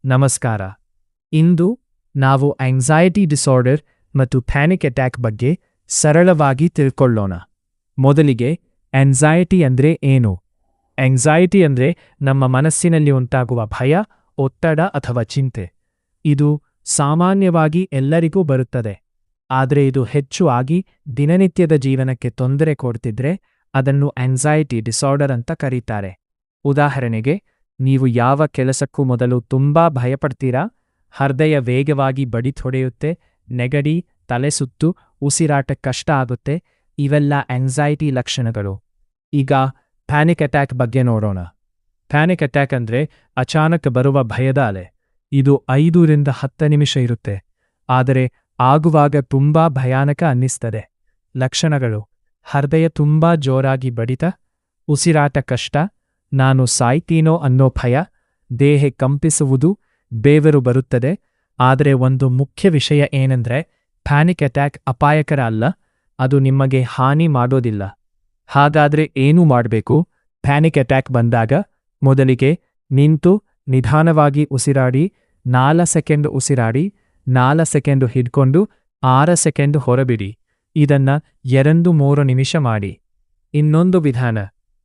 ನಮಸ್ಕಾರ. ಇಂದು ನಾವು anxiety disorder ಮತ್ತು ಪ್ಯಾನಿಕ್ ಅಟ್ಯಾಕ್ ಬಗ್ಗೆ ಸರಳವಾಗಿ ತಿಳ್ಕೊಳ್ಳೋಣ. ಮೊದಲಿಗೆ ಆಂಗ್ಸೈಟಿ ಅಂದ್ರೆ ಏನು? ಆಂಗ್ಸೈಟಿ ಅಂದ್ರೆ ನಮ್ಮ ಮನಸ್ಸಿನಲ್ಲಿ ಉಂಟಾಗುವ ಭಯ, ಒತ್ತಡ ಅಥವಾ ಚಿಂತೆ. ಇದು ಸಾಮಾನ್ಯವಾಗಿ ಎಲ್ಲರಿಗೂ ಬರುತ್ತದೆ. ಆದರೆ ಇದು ಹೆಚ್ಚು ಆಗಿ ದಿನನಿತ್ಯದ ಜೀವನಕ್ಕೆ ತೊಂದರೆ ಕೊಡ್ತಿದ್ರೆ ಅದನ್ನು ಆಂಗ್ಸೈಟಿ ಡಿಸಾರ್ಡರ್ ಅಂತ ಕರೀತಾರೆ. ಉದಾಹರಣೆಗೆ, ನೀವು ಯಾವ ಕೆಲಸಕ್ಕೂ ಮೊದಲು ತುಂಬಾ ಭಯಪಡ್ತೀರಾ, ಹೃದಯ ವೇಗವಾಗಿ ಬಡಿತ ಹೊಡೆಯುತ್ತೆ, ನೆಗಡಿ, ತಲೆಸುತ್ತು, ಉಸಿರಾಟ ಕಷ್ಟ ಆಗುತ್ತೆ. ಇವೆಲ್ಲ ಆಂಗ್ಸೈಟಿ ಲಕ್ಷಣಗಳು. ಈಗ ಪ್ಯಾನಿಕ್ ಅಟ್ಯಾಕ್ ಬಗ್ಗೆ ನೋಡೋಣ. ಪ್ಯಾನಿಕ್ ಅಟ್ಯಾಕ್ ಅಂದ್ರೆ ಅಚಾನಕ್ ಬರುವ ಭಯದ ಅಲೆ. ಇದು 5 ರಿಂದ 10 ನಿಮಿಷ ಇರುತ್ತೆ, ಆದರೆ ಆಗುವಾಗ ತುಂಬಾ ಭಯಾನಕ ಅನ್ನಿಸ್ತದೆ. ಲಕ್ಷಣಗಳು: ಹೃದಯ ತುಂಬಾ ಜೋರಾಗಿ ಬಡಿತ, ಉಸಿರಾಟ ಕಷ್ಟ, ನಾನು ಸಾಯ್ತೀನೋ ಅನ್ನೋ ಭಯ, ದೇಹ ಕಂಪಿಸುವುದು, ಬೇವರು ಬರುತ್ತದೆ. ಆದರೆ ಒಂದು ಮುಖ್ಯ ವಿಷಯ ಏನಂದ್ರೆ, ಪ್ಯಾನಿಕ್ ಅಟ್ಯಾಕ್ ಅಪಾಯಕರ ಅಲ್ಲ, ಅದು ನಿಮಗೆ ಹಾನಿ ಮಾಡೋದಿಲ್ಲ. ಹಾಗಾದ್ರೆ ಏನು ಮಾಡಬೇಕು? ಪ್ಯಾನಿಕ್ ಅಟ್ಯಾಕ್ ಬಂದಾಗ ಮೊದಲಿಗೆ ನಿಂತು ನಿಧಾನವಾಗಿ ಉಸಿರಾಡಿ, 4 ಸೆಕೆಂಡ್ ಉಸಿರಾಡಿ, 4 ಸೆಕೆಂಡ್ ಹಿಡ್ಕೊಂಡು 6 ಸೆಕೆಂಡ್ ಹೊರಬಿಡಿ. ಇದನ್ನ 2-3 ನಿಮಿಷ ಮಾಡಿ. ಇನ್ನೊಂದು ವಿಧಾನ: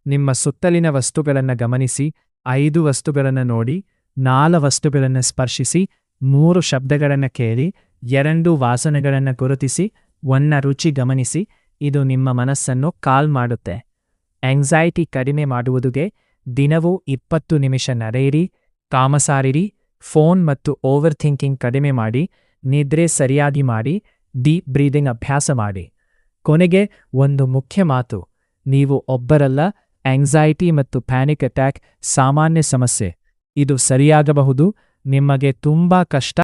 ನಿಮ್ಮ ಸುತ್ತಲಿನ ವಸ್ತುಗಳನ್ನು ಗಮನಿಸಿ, 5 ವಸ್ತುಗಳನ್ನು ನೋಡಿ, 4 ವಸ್ತುಗಳನ್ನು ಸ್ಪರ್ಶಿಸಿ, 3 ಶಬ್ದಗಳನ್ನು ಕೇಳಿ, 2 ವಾಸನೆಗಳನ್ನು ಗುರುತಿಸಿ, 1 ರುಚಿ ಗಮನಿಸಿ. ಇದು ನಿಮ್ಮ ಮನಸ್ಸನ್ನು ಕಾಲ್ ಮಾಡುತ್ತೆ. ಆಂಗ್ಸೈಟಿ ಕಡಿಮೆ ಮಾಡುವುದುಗೆ ದಿನವೂ 20 ನಿಮಿಷ ನಡೆಯಿರಿ, ಕಾಮಸಾರಿರಿ, ಫೋನ್ ಮತ್ತು ಓವರ್ ಥಿಂಕಿಂಗ್ ಕಡಿಮೆ ಮಾಡಿ, ನಿದ್ರೆ ಸರಿಯಾಗಿ ಮಾಡಿ, ಡೀಪ್ ಬ್ರೀದಿಂಗ್ ಅಭ್ಯಾಸ ಮಾಡಿ. ಕೊನೆಗೆ ಒಂದು ಮುಖ್ಯ ಮಾತು: ನೀವು ಒಬ್ಬರಲ್ಲ. ಆಂಗ್ಸೈಟಿ ಮತ್ತು ಪ್ಯಾನಿಕ್ ಅಟ್ಯಾಕ್ ಸಾಮಾನ್ಯ ಸಮಸ್ಯೆ. ಇದು ಸರಿಯಾಗಬಹುದು. ನಿಮಗೆ ತುಂಬಾ ಕಷ್ಟ